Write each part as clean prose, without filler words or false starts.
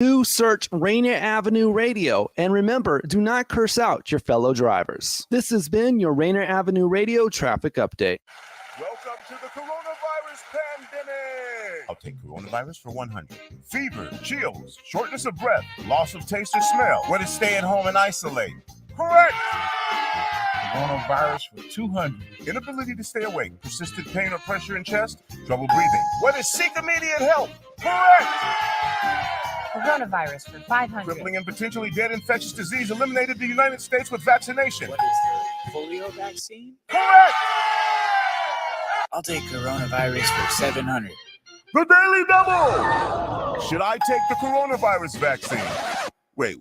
Do search Rainier Avenue Radio, and remember, do not curse out your fellow drivers. This has been your Rainier Avenue Radio traffic update. Welcome to the coronavirus pandemic. I'll take coronavirus for 100. Fever, chills, shortness of breath, loss of taste or smell. What is stay at home and isolate? Correct. Coronavirus for 200. Inability to stay awake, persistent pain or pressure in chest, trouble breathing. What is seek immediate help? Correct. Coronavirus for 500. Crippling and potentially dead infectious disease eliminated in the United States with vaccination. What is the polio vaccine? Correct. I'll take coronavirus for 700. The Daily Double. Should I take the coronavirus vaccine? Wait.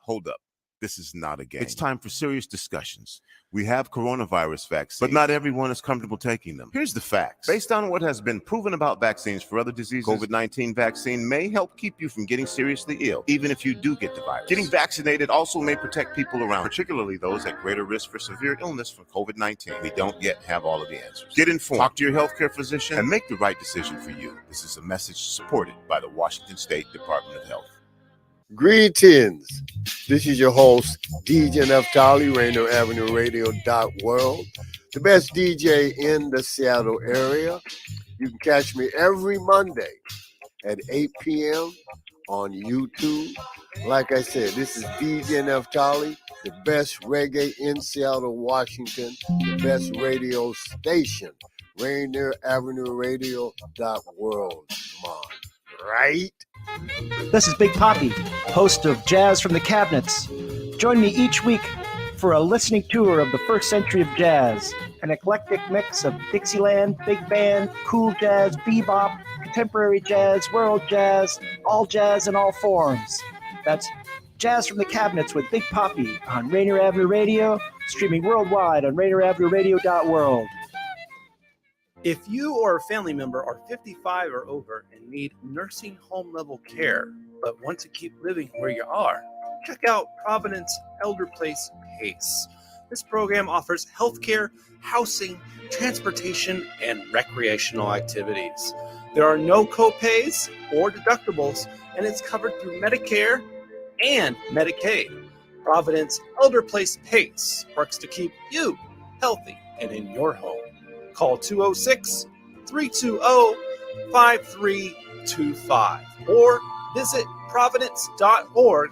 Hold up. This is not a game. It's time for serious discussions. We have coronavirus vaccines, but not everyone is comfortable taking them. Here's the facts. Based on what has been proven about vaccines for other diseases, COVID-19 vaccine may help keep you from getting seriously ill, even if you do get the virus. Getting vaccinated also may protect people around, particularly those at greater risk for severe illness from COVID-19. We don't yet have all of the answers. Get informed, talk to your healthcare physician, and make the right decision for you. This is a message supported by the Washington State Department of Health. Greetings. This is your host, DJ Neftali, Rainier Avenue Radio World, the best DJ in the Seattle area. You can catch me every Monday at 8 p.m. on YouTube. Like I said, this is DJ Neftali, the best reggae in Seattle, Washington, the best radio station, Rainier Avenue Radio World. Right? This is Big Poppy, host of Jazz from the Cabinets. Join me each week for a listening tour of the first century of jazz, an eclectic mix of Dixieland, big band, cool jazz, bebop, contemporary jazz, world jazz, in all forms. That's Jazz from the Cabinets with Big Poppy on Rainier Avenue Radio, streaming worldwide on RainierAvenueRadio.world. If you or a family member are 55 or over and need nursing home level care, but want to keep living where you are, check out Providence Elder Place PACE. This program offers healthcare, housing, transportation, and recreational activities. There are no co-pays or deductibles, and it's covered through Medicare and Medicaid. Providence Elder Place PACE works to keep you healthy and in your home. Call 206-320-5325 or visit providence.org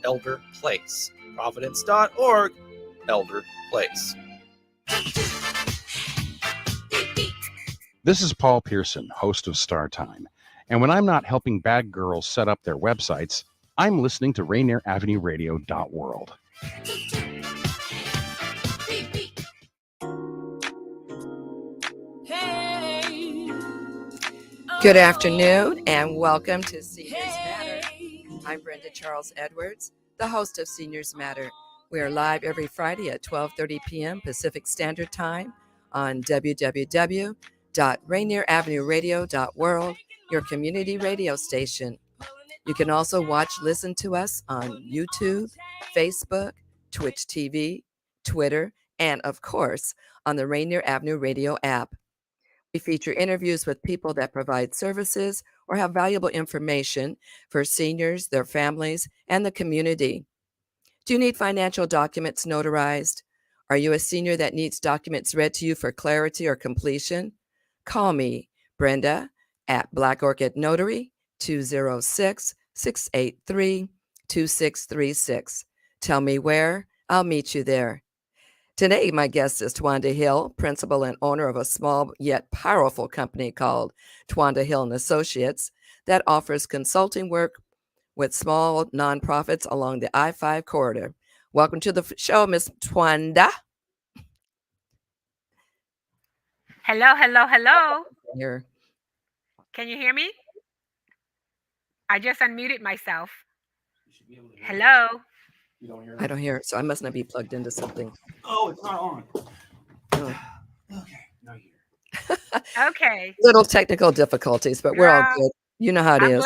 Elder Place. Providence.org Elder Place. This is Paul Pearson, host of Star Time. And when I'm not helping bad girls set up their websites, I'm listening to Rainier Avenue Radio.world. Good afternoon and welcome to Seniors Matter. I'm Brenda Charles-Edwards, the host of Seniors Matter. We are live every Friday at 12:30 p.m. Pacific Standard Time on www.RainierAvenueRadio.world, your community radio station. You can also listen to us on YouTube, Facebook, Twitch TV, Twitter, and of course, on the Rainier Avenue Radio app. We feature interviews with people that provide services or have valuable information for seniors, their families, and the community. Do you need financial documents notarized? Are you a senior that needs documents read to you for clarity or completion? Call me, Brenda, at Black Orchid Notary, 206-683-2636. Tell me where, I'll meet you there. Today, my guest is Twanda Hill, principal and owner of a small yet powerful company called Twanda Hill and Associates that offers consulting work with small nonprofits along the I-5 corridor. Welcome to the show, Miss Twanda. Hello. Here. Can you hear me? I just unmuted myself. Hello. You don't hear me? I don't hear it, so I must not be plugged into something. Oh, it's not on. Oh. Okay, now here. Okay. Little technical difficulties, but we're all good. You know how it is.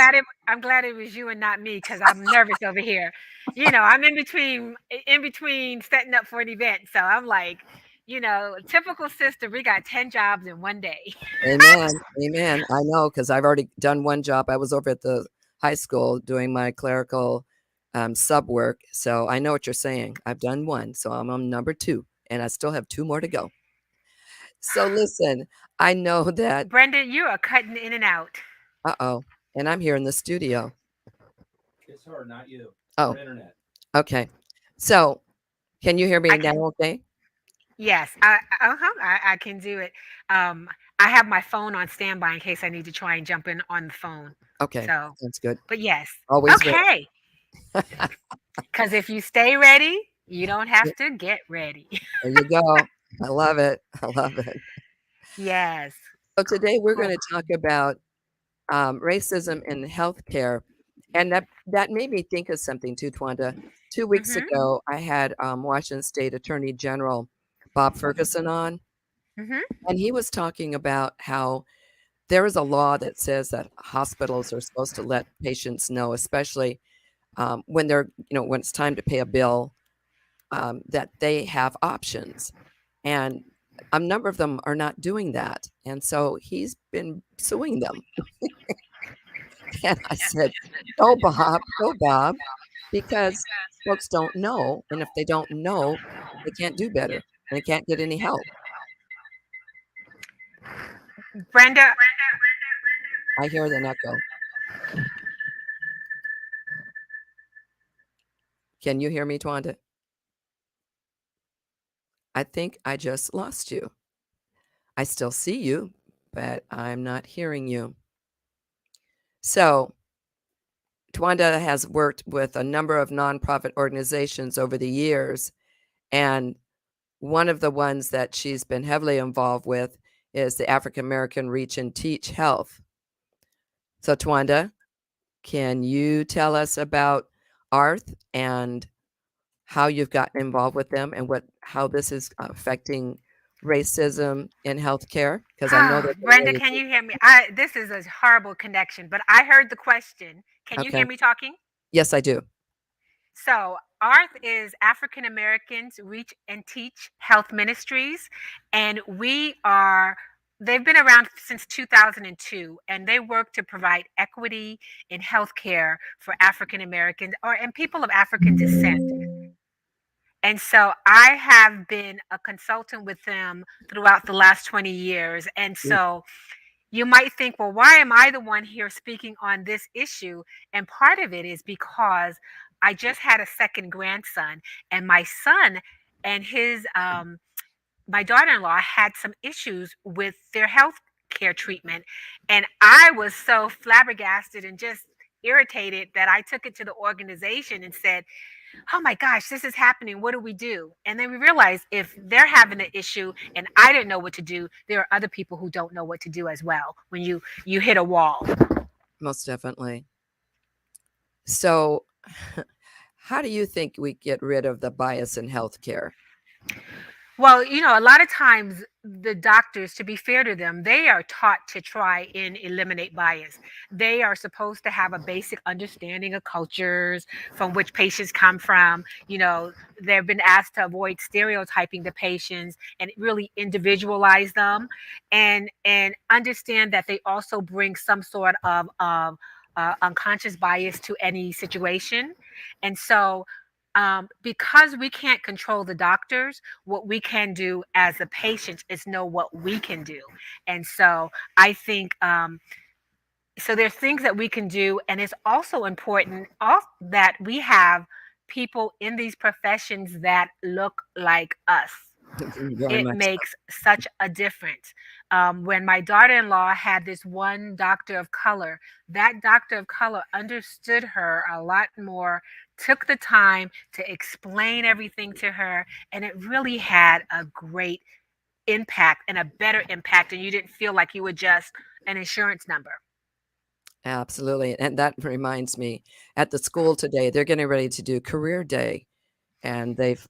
I'm glad it was you and not me because I'm nervous over here. You know, I'm in between setting up for an event. So I'm like, typical sister, we got 10 jobs in one day. Amen. I know, because I've already done one job. I was over at the high school doing my clerical sub work. So I know what you're saying. I've done one, so I'm on number 2, and I still have 2 more to go. So listen, I know that. Brenda, you are cutting in and out. Uh-oh. And I'm here in the studio. It's her, not you. Oh. Her internet. Okay. So can you hear me now okay? Yes, I can do it. I have my phone on standby in case I need to try and jump in on the phone. Okay. So That's good. but yes. Always okay. Because if you stay ready, you don't have to get ready. There you go. I love it. I love it. Yes. So today we're going to talk about racism in healthcare. And that made me think of something too, Twanda. 2 weeks ago, I had Washington State Attorney General Bob Ferguson on, and he was talking about how there is a law that says that hospitals are supposed to let patients know, especially when they're, when it's time to pay a bill, that they have options. And a number of them are not doing that. And so he's been suing them. And I said, go, Bob, because folks don't know. And if they don't know, they can't do better and they can't get any help. Brenda. I hear an echo. Can you hear me, Twanda? I think I just lost you. I still see you, but I'm not hearing you. So Twanda has worked with a number of nonprofit organizations over the years, and one of the ones that she's been heavily involved with is the African American Reach and Teach Health. So Twanda, can you tell us about ARTH and how you've gotten involved with them and how this is affecting racism in healthcare? Because I know that Brenda, can you hear me? This is a horrible connection, but I heard the question. Can you hear me talking? Yes, I do. So ARTH is African Americans Reach and Teach Health Ministries, and they've been around since 2002, and they work to provide equity in healthcare for African Americans and people of African descent. And so I have been a consultant with them throughout the last 20 years. And so you might think, well, why am I the one here speaking on this issue? And part of it is because I just had a second grandson, and my son and my daughter-in-law had some issues with their health care treatment. And I was so flabbergasted and just irritated that I took it to the organization and said, oh my gosh, this is happening. What do we do? And then we realized if they're having an issue and I didn't know what to do, there are other people who don't know what to do as well when you hit a wall. Most definitely. So how do you think we get rid of the bias in healthcare? Well, a lot of times the doctors, to be fair to them, they are taught to try and eliminate bias. They are supposed to have a basic understanding of cultures from which patients come from. They've been asked to avoid stereotyping the patients and really individualize them and understand that they also bring some sort of unconscious bias to any situation. And so because we can't control the doctors, what we can do as the patients is know what we can do. And so I think, so there's things that we can do. And it's also important that we have people in these professions that look like us. It makes such a difference. When my daughter-in-law had this one doctor of color, that doctor of color understood her a lot more, took the time to explain everything to her, and it really had a great impact and a better impact, and you didn't feel like you were just an insurance number. Absolutely. And that reminds me, at the school today, they're getting ready to do career day, and they've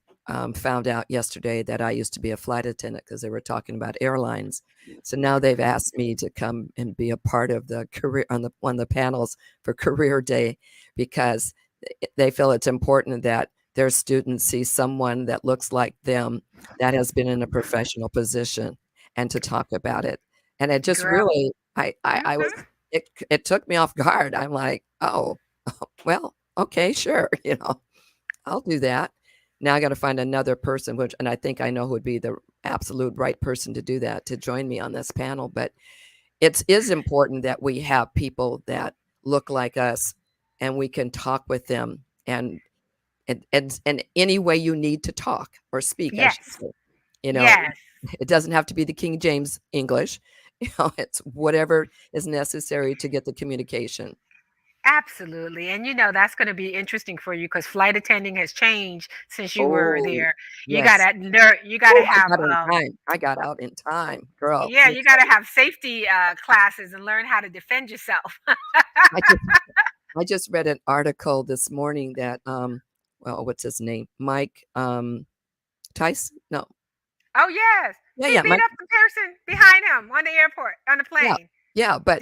found out yesterday that I used to be a flight attendant because they were talking about airlines. So now they've asked me to come and be a part of the career on one of the panels for career day, because they feel it's important that their students see someone that looks like them that has been in a professional position and to talk about it. And it just really, I was it took me off guard. I'm like, oh, well, okay, sure, I'll do that. Now I got to find another person, and I think I know who would be the absolute right person to do that, to join me on this panel. But it is important that we have people that look like us, and we can talk with them, and any way you need to talk or speak. I should Yes. say. Yes. It doesn't have to be the King James English. It's whatever is necessary to get the communication. Absolutely. And that's going to be interesting for you because flight attending has changed since you were Oh, there. You yes. got to have I got out in time, girl. yeah, you got to have safety classes and learn how to defend yourself. I just read an article this morning that what's his name? Mike Tyson? No. Oh yes. He beat Mike, up the person behind him on the airport on the plane. yeah, but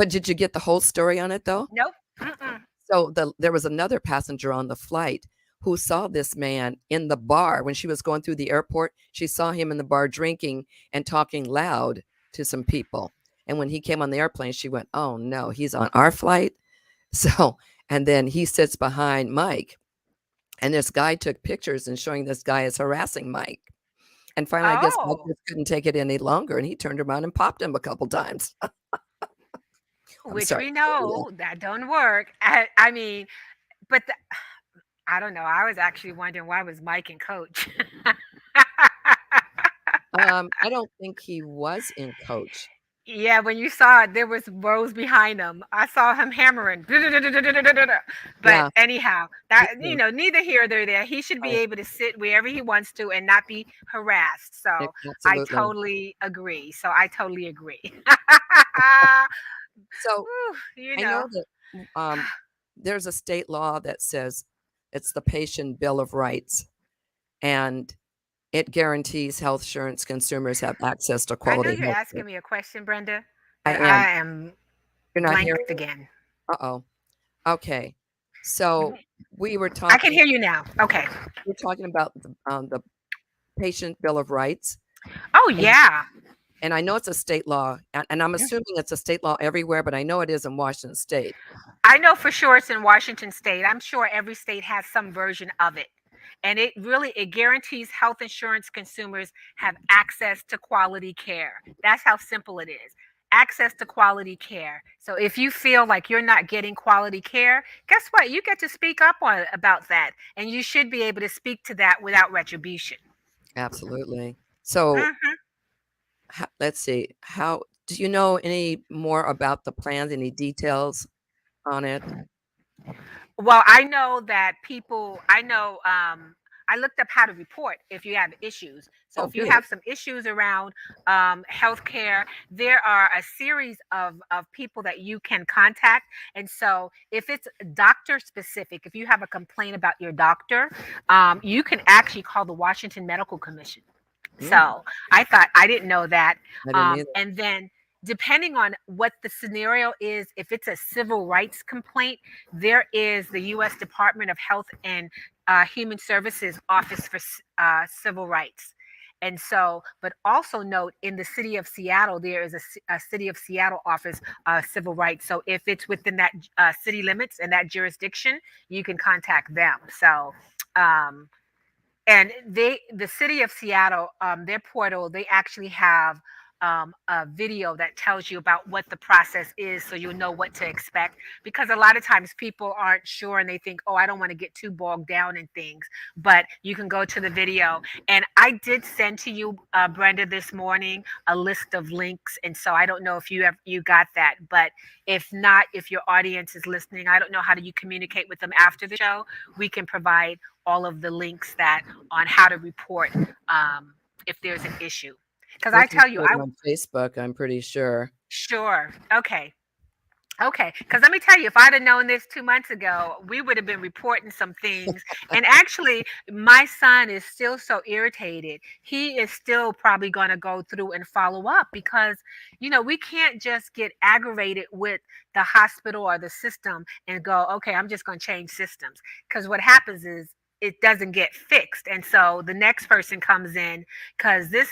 did you get the whole story on it though? Nope. Mm-mm. So there was another passenger on the flight who saw this man in the bar when she was going through the airport. She saw him in the bar drinking and talking loud to some people. And when he came on the airplane, she went, "Oh no, he's on our flight." So, and then he sits behind Mike, and this guy took pictures and showing this guy is harassing Mike. And finally, I guess Mike just couldn't take it any longer, and he turned around and popped him a couple times. Which we know that don't work. I mean, but I don't know. I was actually wondering why was Mike in coach. I don't think he was in coach. Yeah, when you saw it, there was rows behind him. I saw him hammering. But anyhow, that neither here nor there. He should be able to sit wherever he wants to and not be harassed. So I totally agree. So I know that there's a state law that says it's the Patient Bill of Rights, and it guarantees health insurance consumers have access to quality health care. I know you're asking me a question, Brenda. I am. You're not blanked again. Uh-oh. Okay. So we were talking. I can hear you now. Okay. We're talking about the Patient Bill of Rights. Oh, yeah. And I know it's a state law, and I'm assuming it's a state law everywhere, but I know it is in Washington State. I know for sure it's in Washington State. I'm sure every state has some version of it. And it guarantees health insurance consumers have access to quality care. That's how simple it is. Access to quality care. So if you feel like you're not getting quality care, guess what? You get to speak up about that. And you should be able to speak to that without retribution. Absolutely. So let's see. How do you know any more about the plans? Any details on it? Well, I know that I looked up how to report if you have issues. So if you have some issues around healthcare, there are a series of people that you can contact. And so if it's doctor specific, if you have a complaint about your doctor, you can actually call the Washington Medical Commission. So I didn't know that. And then depending on what the scenario is, if it's a civil rights complaint, there is the U.S. Department of Health and Human Services Office for Civil Rights. And so, but also note in the city of Seattle, there is a city of Seattle office of civil rights. So if it's within that city limits and that jurisdiction, you can contact them. So, and the city of Seattle, their portal, they actually have a video that tells you about what the process is, so you'll know what to expect, because a lot of times people aren't sure and they think, oh, I don't want to get too bogged down in things, but you can go to the video. And I did send to you, Brenda, this morning a list of links, and so I don't know if you got that, but if not, if your audience is listening, I don't know how do you communicate with them after the show. We can provide all of the links on how to report if there's an issue. Because I tell you, on Facebook, I'm pretty sure. Sure. Okay. Because let me tell you, if I'd have known this 2 months ago, we would have been reporting some things. And actually, my son is still so irritated. He is still probably going to go through and follow up because, we can't just get aggravated with the hospital or the system and go, okay, I'm just going to change systems. Because what happens is it doesn't get fixed. And so the next person comes in, because this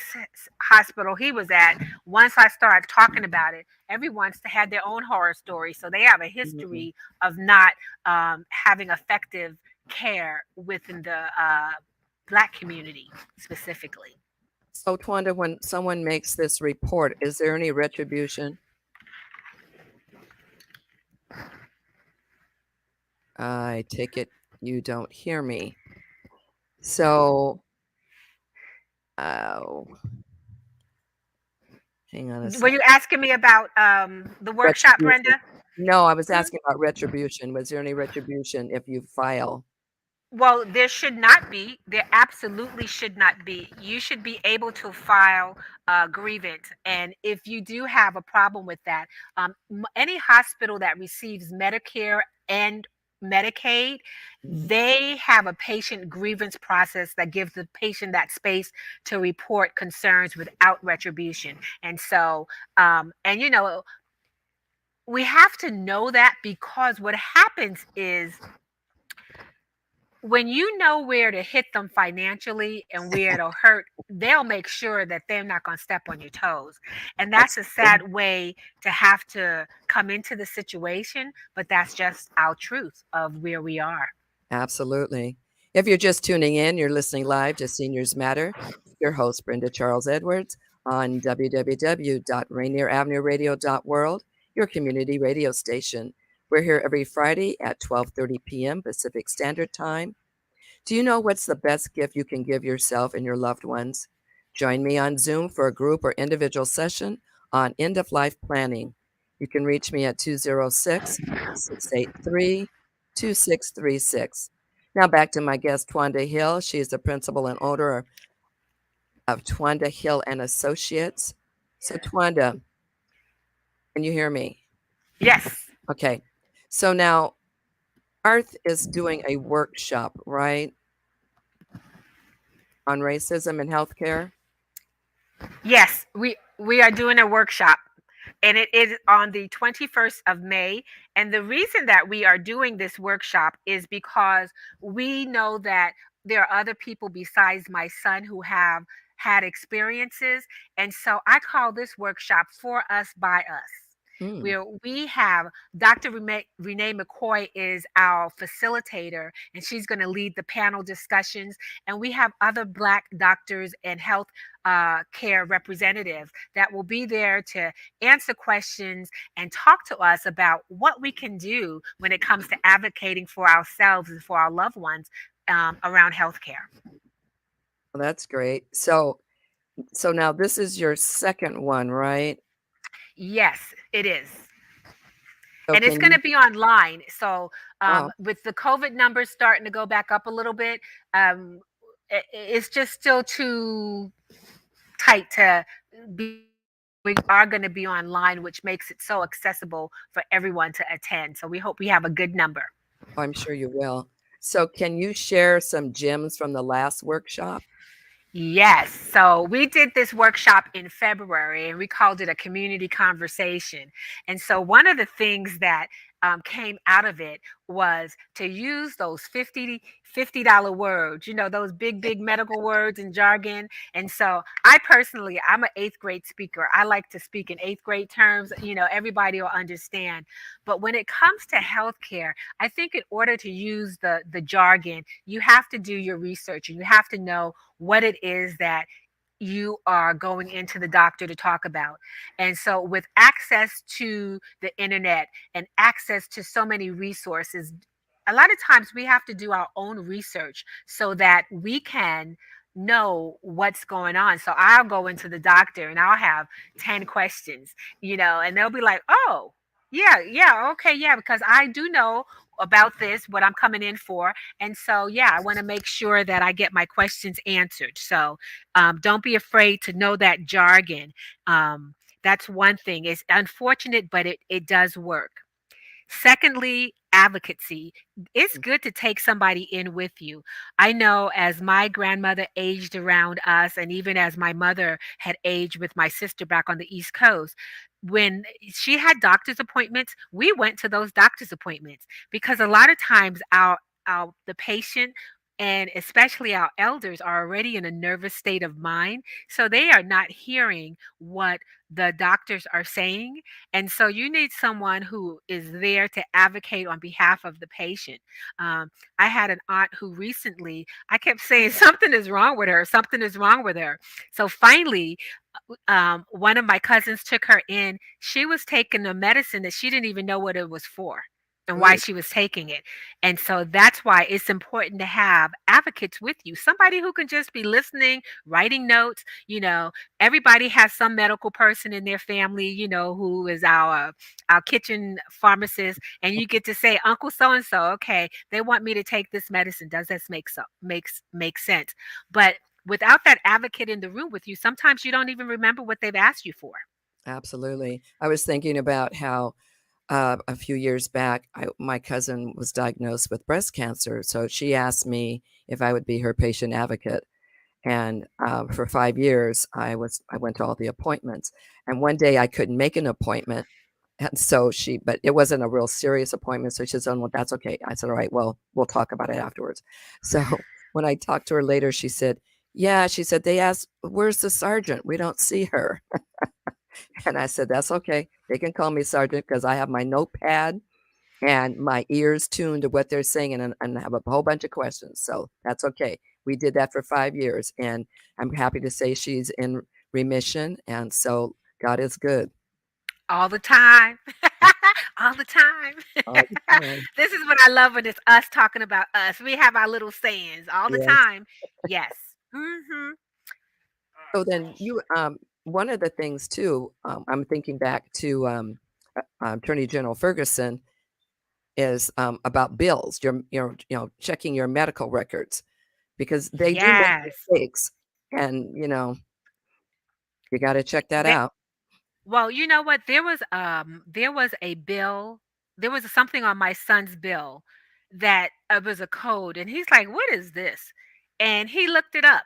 hospital he was at, once I started talking about it, everyone's had their own horror story. So they have a history of not having effective care within the Black community specifically. So, Twanda, when someone makes this report, is there any retribution? I take it you don't hear me. So, hang on a second. Were you asking me about the workshop, Brenda? No, I was asking about retribution. Was there any retribution if you file? Well, there should not be. There absolutely should not be. You should be able to file a grievance. And if you do have a problem with that, any hospital that receives Medicare and Medicaid, they have a patient grievance process that gives the patient that space to report concerns without retribution. And so, and you know, we have to know that, because what happens is, when you know where to hit them financially and where it'll hurt, they'll make sure that they're not going to step on your toes. And that's a sad way to have to come into the situation, but that's just our truth of where we are. Absolutely. If you're just tuning in, you're listening live to Seniors Matter. Your host, Brenda Charles-Edwards, on www.rainieravenueradio.world, your community radio station. We're here every Friday at 12:30 p.m. Pacific Standard Time. Do you know what's the best gift you can give yourself and your loved ones? Join me on Zoom for a group or individual session on end-of-life planning. You can reach me at 206-683-2636. Now back to my guest, Twanda Hill. She is the principal and owner of Twanda Hill and Associates. So, Twanda, can you hear me? Yes. Okay. So now Arth is doing a workshop, right, on racism in healthcare? Yes, we are doing a workshop, and it is on the 21st of May. And the reason that we are doing this workshop is because we know that there are other people besides my son who have had experiences. And so I call this workshop For Us, By Us. Where we have Dr. Renee McCoy is our facilitator, and she's going to lead the panel discussions. And we have other Black doctors and health care representatives that will be there to answer questions and talk to us about what we can do when it comes to advocating for ourselves and for our loved ones around healthcare. Well, that's great. So now this is your second one, right? Yes, it is. So and it's going to be online. So with the COVID numbers starting to go back up a little bit, it's just still too tight to be. We are going to be online, which makes it so accessible for everyone to attend. So we hope we have a good number. I'm sure you will. So can you share some gems from the last workshop? Yes. So we did this workshop in February, and we called it a community conversation. And so one of the things that came out of it was to use those $50 words, you know, those big medical words and jargon. And so I personally, I'm an 8th grade speaker. I like to speak in 8th grade terms, you know, everybody will understand. But when it comes to healthcare, I think in order to use the jargon, you have to do your research, and you have to know what it is that you are going into the doctor to talk about. And so with access to the internet and access to so many resources, a lot of times we have to do our own research so that we can know what's going on. So I'll go into the doctor and I'll have 10 questions, you know, and they'll be like, oh, yeah, okay, yeah, because I do know about this, what I'm coming in for. And so, yeah, I want to make sure that I get my questions answered. So don't be afraid to know that jargon. That's one thing. It's unfortunate, but it does work. Secondly, advocacy. It's good to take somebody in with you. I know as my grandmother aged around us, and even as my mother had aged with my sister back on the East Coast, when she had doctor's appointments, we went to those doctor's appointments because a lot of times the patient And especially our elders are already in a nervous state of mind. So they are not hearing what the doctors are saying. And so you need someone who is there to advocate on behalf of the patient. I had an aunt who recently, I kept saying, something is wrong with her, something is wrong with her. So finally, one of my cousins took her in. She was taking a medicine that she didn't even know what it was for and why Ooh. she was taking it. And so that's why it's important to have advocates with you, somebody who can just be listening, writing notes. Everybody has some medical person in their family, who is our kitchen pharmacist, and you get to say, Uncle so and so, okay, they want me to take this medicine. Does this make sense? But without that advocate in the room with you, sometimes you don't even remember what they've asked you for. Absolutely. I was thinking about how a few years back, my cousin was diagnosed with breast cancer. So she asked me if I would be her patient advocate. And for 5 years, I went to all the appointments. And one day I couldn't make an appointment. And so but it wasn't a real serious appointment. So she said, well, that's okay. I said, all right, well, we'll talk about it afterwards. So when I talked to her later, she said, they asked, where's the sergeant? We don't see her. And I said, that's okay. They can call me sergeant because I have my notepad and my ears tuned to what they're saying and I have a whole bunch of questions. So that's okay. We did that for 5 years and I'm happy to say she's in remission. And so God is good. All the time. All the time. All the time. This is what I love when it's us talking about us. We have our little sayings all the Yes. time. Yes. Mm-hmm. So then one of the things too, I'm thinking back to Attorney General Ferguson is about bills, checking your medical records because they do make Yes. mistakes and, you got to check that out. Well, you know what? There was a bill. There was something on my son's bill that was a code, and he's like, "What is this?" And he looked it up,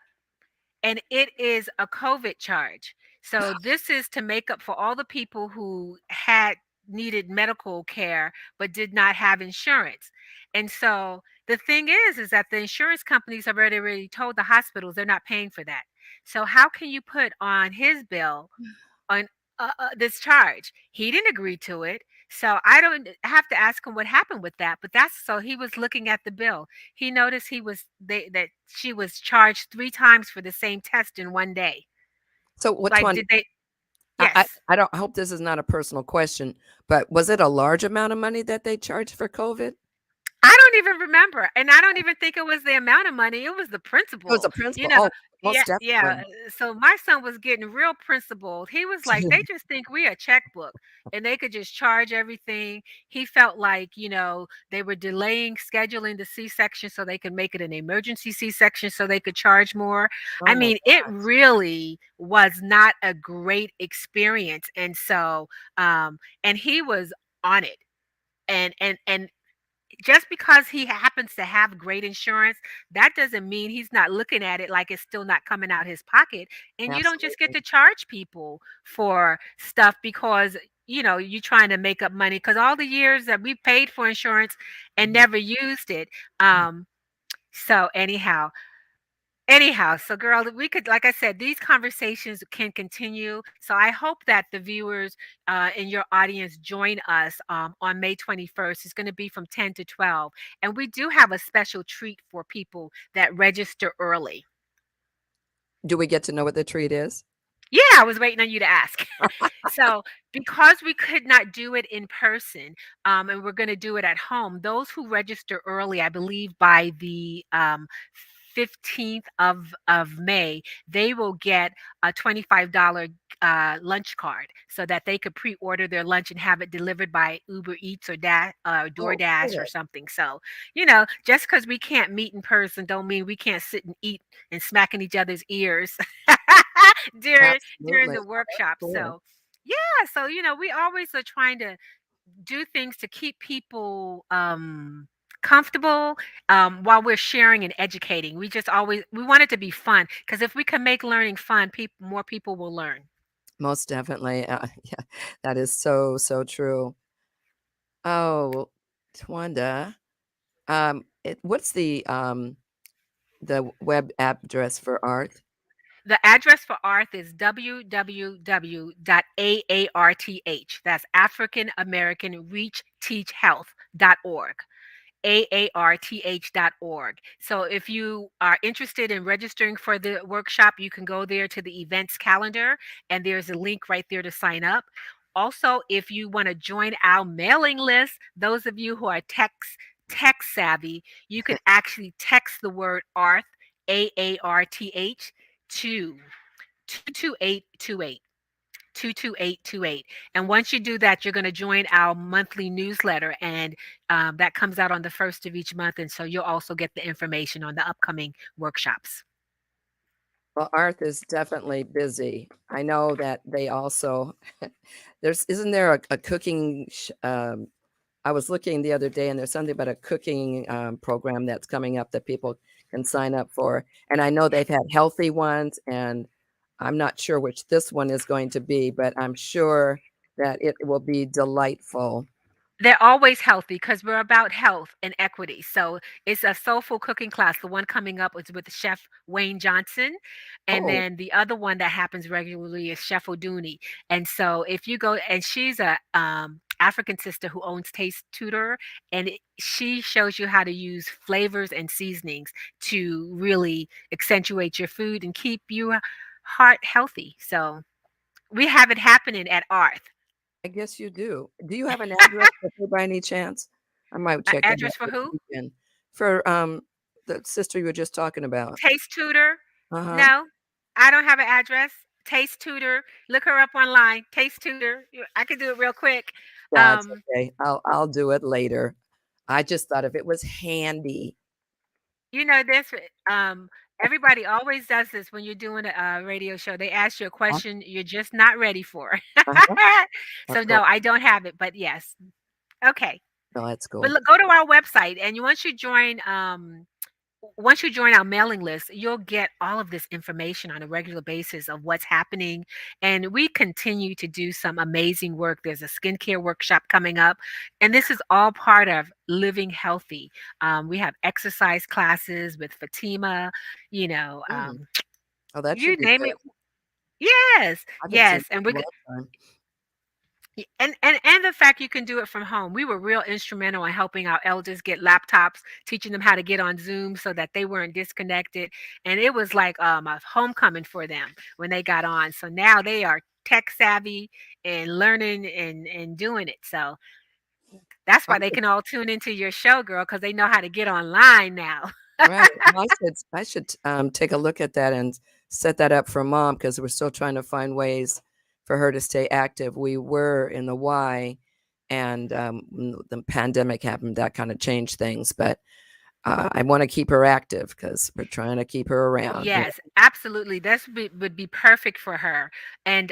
and it is a COVID charge. So this is to make up for all the people who had needed medical care but did not have insurance. And so the thing is that the insurance companies have already told the hospitals they're not paying for that. So how can you put on his bill on this charge? He didn't agree to it. So I don't have to ask him what happened with that. But that's so he was looking at the bill. He noticed that she was charged 3 times for the same test in one day. So which Like, one? did they? Yes. I hope this is not a personal question, but was it a large amount of money that they charged for COVID? I don't even remember, and I don't even think it was the amount of money, it was the It was principle, a principal. Oh, most yeah, definitely. so my son was getting real principled. He was like, "They just think we a checkbook, and they could just charge everything." He felt like, they were delaying scheduling the C-section so they could make it an emergency C-section so they could charge more. I Oh my mean, it gosh. really was not a great experience, and so, and he was on it, and just because he happens to have great insurance, that doesn't mean he's not looking at it like it's still not coming out his pocket. And you don't just get Absolutely. to charge people for stuff because you're trying to make up money because all the years that we paid for insurance and never used it. So anyhow, so girl, we could, like I said, these conversations can continue. So I hope that the viewers in your audience join us on May 21st. It's going to be from 10 to 12. And we do have a special treat for people that register early. Do we get to know what the treat is? Yeah, I was waiting on you to ask. So, because we could not do it in person, and we're going to do it at home, those who register early, I believe by the 15th of May, they will get a $25 lunch card so that they could pre-order their lunch and have it delivered by Uber Eats or Oh, DoorDash or good. something. So, just because we can't meet in person don't mean we can't sit and eat and smacking each other's ears during Absolutely. the workshop. Cool. So, yeah, so we always are trying to do things to keep people comfortable while we're sharing and educating. We want it to be fun because if we can make learning fun, more people will learn. Most definitely. Yeah, that is so, so true. Oh, Twanda, what's the the web address for ARTH? The address for ARTH is www.AARTH. That's African American Reach Teach Health.org. AARTH.org. So if you are interested in registering for the workshop, you can go there to the events calendar, and there's a link right there to sign up. Also, if you want to join our mailing list, those of you who are tech savvy, you can actually text the word ARTH, AARTH, to 22828. 22828. And once you do that, you're going to join our monthly newsletter, and that comes out on the first of each month. And so you'll also get the information on the upcoming workshops. Well, ARTH is definitely busy. I know that they also isn't there a cooking I was looking the other day, and there's something about a cooking program that's coming up that people can sign up for. And I know they've had healthy ones, and I'm not sure which this one is going to be, but I'm sure that it will be delightful. They're always healthy because we're about health and equity. So it's a soulful cooking class. The one coming up is with Chef Wayne Johnson. And then the other one that happens regularly is Chef Oduni. And so if you go, and she's a African sister who owns Taste Tutor, and she shows you how to use flavors and seasonings to really accentuate your food and keep your heart healthy. So we have it happening at ARTH. I guess you do. Do you have an address for her by any chance? I might check that address out for who? weekend. For the sister you were just talking about. Taste Tutor. Uh-huh. No, I don't have an address. Taste Tutor. Look her up online. Taste Tutor. I could do it real quick. That's okay. I'll do it later. I just thought if it was handy. You know, this everybody always does this when you're doing a radio show. They ask you a question you're just not ready for. So no, I don't have it, but yes. Okay. No, that's cool. But look, go to our website, and once you join our mailing list, you'll get all of this information on a regular basis of what's happening. And we continue to do some amazing work. There's a skincare workshop coming up, and this is all part of living healthy. We have exercise classes with Fatima, that you should be name good. it. Yes, yes. And we're and the fact you can do it from home. We were real instrumental in helping our elders get laptops, teaching them how to get on Zoom so that they weren't disconnected. And it was like a homecoming for them when they got on. So now they are tech savvy and learning and doing it. So that's why they can all tune into your show, girl, because they know how to get online now. Right. I should take a look at that and set that up for Mom, because we're still trying to find ways for her to stay active. We were in the Y, and the pandemic happened. That kind of changed things, but I want to keep her active because we're trying to keep her around. Yes, absolutely. Would be perfect for her. And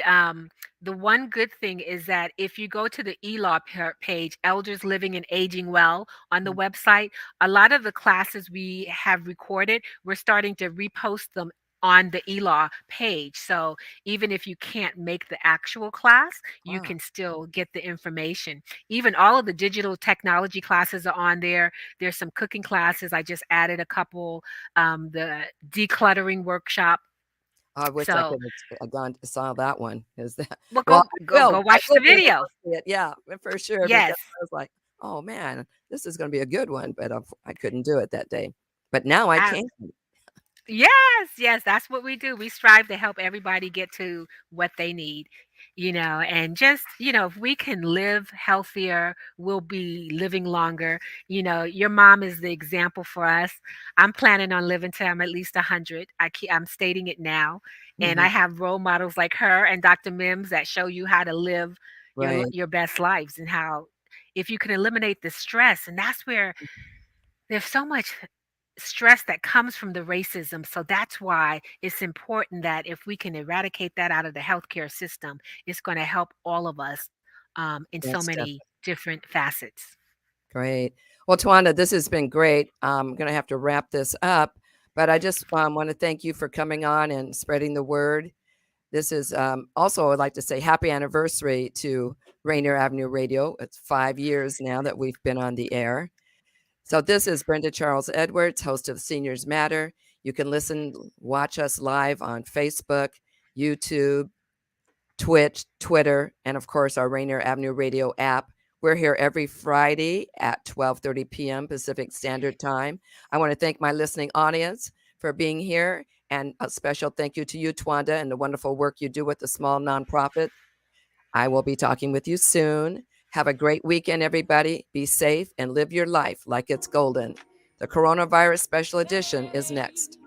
the one good thing is that if you go to the ELAW page, Elders Living and Aging Well, on the website, a lot of the classes we have recorded, we're starting to repost them on the ELAW page. So even if you can't make the actual class, you can still get the information. Even all of the digital technology classes are on there. There's some cooking classes. I just added a couple, the decluttering workshop. I wish I could have gone saw that one. Is that go watch the video? Yeah, for sure. Yes. I was like, oh man, this is going to be a good one, but I couldn't do it that day. But now I can. Yes, that's what we do. We strive to help everybody get to what they need, and just, if we can live healthier, we'll be living longer. Your mom is the example for us. I'm planning on living till I'm at least 100. I'm stating it now. And I have role models like her and Dr. Mims that show you how to live your best lives, and how, if you can eliminate the stress, and that's where there's so much stress that comes from the racism. So that's why it's important that if we can eradicate that out of the healthcare system, it's going to help all of us in so many different facets. Great. Well, Twanda, this has been great. I'm going to have to wrap this up, but I just want to thank you for coming on and spreading the word. This is also, I'd like to say happy anniversary to Rainier Avenue Radio. It's 5 years now that we've been on the air. So this is Brenda Charles-Edwards, host of Seniors Matter. You can watch us live on Facebook, YouTube, Twitch, Twitter, and of course our Rainier Avenue Radio app. We're here every Friday at 12:30 p.m. Pacific Standard Time. I want to thank my listening audience for being here, and a special thank you to you, Twanda, and the wonderful work you do with the small nonprofit. I will be talking with you soon. Have a great weekend, everybody. Be safe and live your life like it's golden. The Coronavirus Special Edition is next.